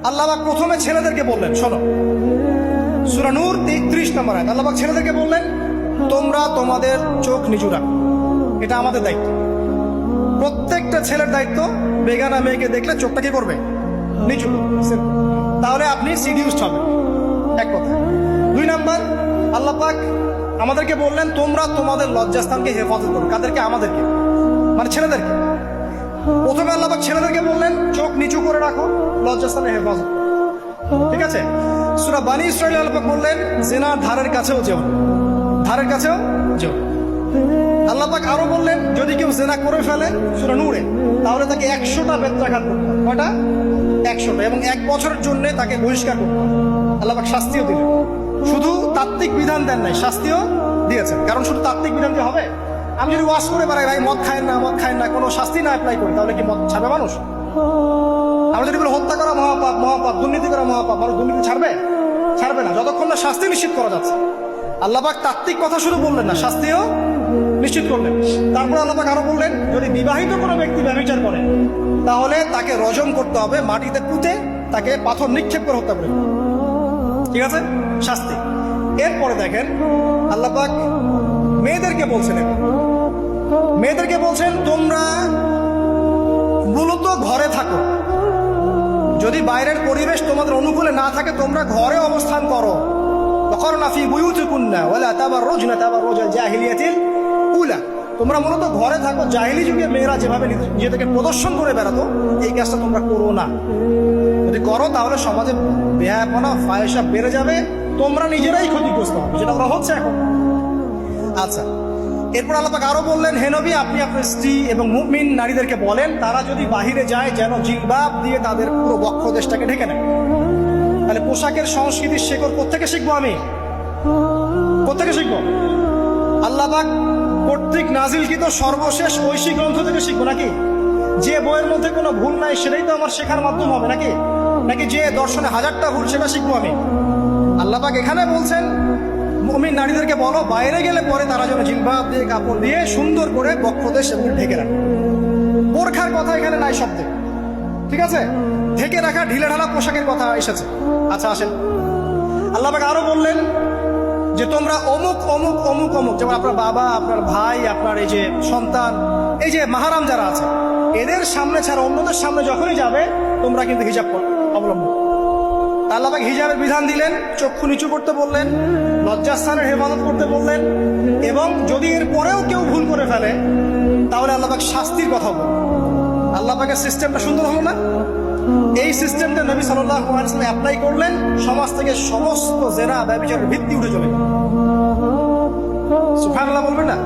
আল্লাহ পাক প্রথমে ছেলেদেরকে বললেন, শোনো, সূরা নূর 33 নম্বর আয়াত। আল্লাহ পাক ছেলেদেরকে বললেন, তোমরা তোমাদের চোখ নিচু রাখো, এটা আমাদের দায়িত্ব। প্রত্যেকটা ছেলের দায়িত্ব বেগানা মেয়েকে দেখলে চোখটা কি করবে? নিচু করবে। তাহলে আপনি সিডিউসড হবেন, এক কথা। 2 নাম্বার, আল্লাহ পাক আমাদেরকে বললেন, তোমরা তোমাদের লজ্জাস্থানকে হেফাজত করো। কাদেরকে? আমাদেরকে, মানে ছেলেদেরকে। প্রথমে আল্লাহ পাক ছেলেদেরকে বললেন, চোখ নিচু করে রাখো, লজ্জাস্থানে হেফাজত করো। ঠিক আছে? সূরা বানী ইসরাঈল আল্লাহ পাক বললেন, জিনার ধারের কাছেও যেও না, ধারের কাছেও যেও না। আল্লাহ পাক আরো বললেন, যদি কেউ জিনা করে ফেলে, সূরা নূরে, তাহলে তাকে 100টা বেত্রাঘাত করতে হবে। কয়টা? 100টা, এবং 1 বছরের জন্য তাকে বহিষ্কার করতে হবে। আল্লাহ পাক শাস্তিও দিলেন, শুধু তাত্ত্বিক বিধান দেন নাই, শাস্তিও দিয়েছেন। কারণ শুধু তাত্ত্বিক বিধান দিয়ে হবে? আমি যদি ওয়াজ করে বেড়াই, ভাই মদ খায় না, কোনো শাস্তি না অ্যাপ্লাই করি, তাহলে কি মদ ছাড়বে মানুষ? আমরা যদি বলি হত্যা করা মহাপাপ, দুর্নীতি করা মহাপাপ, মানুষ দুর্নীতি ছাড়বে না যতক্ষণ না শাস্তি নিশ্চিত করা যাচ্ছে। আল্লাহ পাক তাত্ত্বিক কথা শুধু বললেন না, শাস্তিও নিশ্চিত করলেন। তারপর আল্লাহ পাক আরো বললেন, যদি বিবাহিত কোনো ব্যক্তি ব্যভিচার করে, তাহলে তাকে রজম করতে হবে, মাটিতে পুঁতে তাকে পাথর নিক্ষেপ করে হত্যা করে। ঠিক আছে? শাস্তি। এরপরে দেখেন আল্লাহ পাক মেয়েদেরকে বলছেন, তোমরা মূলত ঘরে থাকো। যদি বাইরের পরিবেশ তোমাদের অনুকূলে না থাকে, তোমরা ঘরে অবস্থান করো। ওয়াকরনা ফি বুয়ুতিকুন্না ওয়ালা তাবাররুজনা তাবাররুজাল জাহিলিয়াতিল উলা। তোমরা মূলত ঘরে থাকো। জাহিলি যুগে মেয়েরা যেভাবে নিজেদেরকে প্রদর্শন করে বেড়াতো, এই কাজটা তোমরা করো না। যদি করো তাহলে সমাজে বেহায়াপনা, ফাহিশা বেড়ে যাবে, তোমরা নিজেরাই ক্ষতিগ্রস্ত হবে, যেটা ওরা হচ্ছে এখন। আচ্ছা, এরপর আল্লাহ পাক আরো বললেন, হে নবী, আপনি আপনার স্ত্রী এবং মুমিন নারীদেরকে বলেন, তারা যদি বাহিরে যায় যেন জিলবাব দিয়ে তাদের পুরো বক্ষ দেশটাকে ঢেকে নেয়। তাহলে পোশাকের সংস্কৃতির শেকড় কোত্থেকে শিখবো? আমি কোত্থেকে শিখবো? আল্লাহ পাক কর্তৃক নাজিলকৃত সর্বশেষ ঐশী গ্রন্থ থেকে শিখবো নাকি? যে বইয়ের মধ্যে কোনো ভুল নাই সেটাই তো আমার শেখার মাধ্যম হবে নাকি যে দর্শনে 1000টা ভুল সেটা শিখবো আমি? আল্লাহ পাক এখানে বলছেন, মুমিন নারীদেরকে বলো, বাইরে গেলে পরে তারা যেন জিলবাব দিয়ে, কাপড় দিয়ে সুন্দর করে বক্ষদেশ এবং ঢেকে রাখে। বোরখার কথা এখানে নাই শব্দে। ঠিক আছে? ঢেকে রাখা ঢিলে ঢালা পোশাকের কথা এসেছে। আচ্ছা, আসেন, আল্লাহ পাক আরো বললেন যে তোমরা অমুক অমুক অমুক অমুক, যেমন আপনার বাবা, আপনার ভাই, আপনার এই যে সন্তান, এই যে মাহারাম যারা আছে, এদের সামনে ছাড়া অন্যদের সামনে যখনই যাবে, তোমরা কিন্তু হিজাব অবলম্বন। আল্লাহ পাক হিজাবের বিধান দিলেন, চক্ষু নিচু করতে বললেন, লজ্জাস্থানের হেফাজত করতে বললেন, এবং যদি এর পরেও কেউ ভুল করে ফেলে, তাহলে আল্লাহ পাক শাস্তির কথা বললেন। আল্লাহ পাকের সিস্টেমটা সুন্দর হলো না? এই সিস্টেমটা নবী সাল্লাল্লাহু আলাইহি ওয়াসাল্লাম অ্যাপ্লাই করলেন, সমাজ থেকে সমস্ত জেনা ব্যভিচারের ভিত্তি উঠে চলে গেল। সুবহানাল্লাহ বলবেন না?